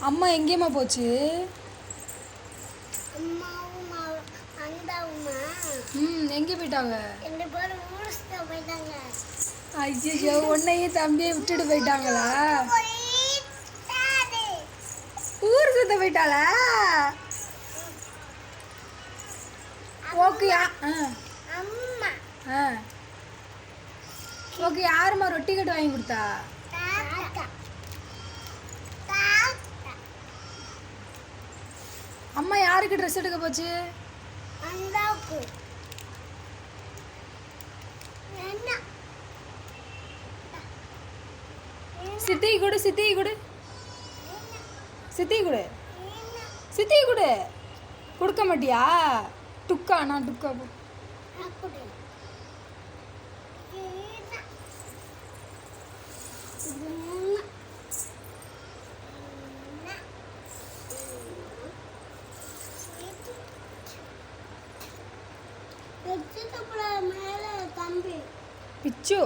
அம்மா எங்கேம்மா போச்சு? எங்கே போயிட்டாங்க? ஐயோ, உன்னையும் தம்பியை விட்டுட்டு போயிட்டாங்களா? ஊர் சுத்த போயிட்டாளா? ஓகே. ஓகே, யாரும்மா ரொட்டி கட்டு வாங்கி கொடுத்தா? அம்மா யாருக்கு ட்ரெஸ் எடுக்க போச்சு? சித்தி கொடு, சித்தி கொடு, சித்தி கொடு, சித்தி கொடு. கொடுக்க மாட்டியா? டுக்கா, நான் டுக்கா போ. பிச்சு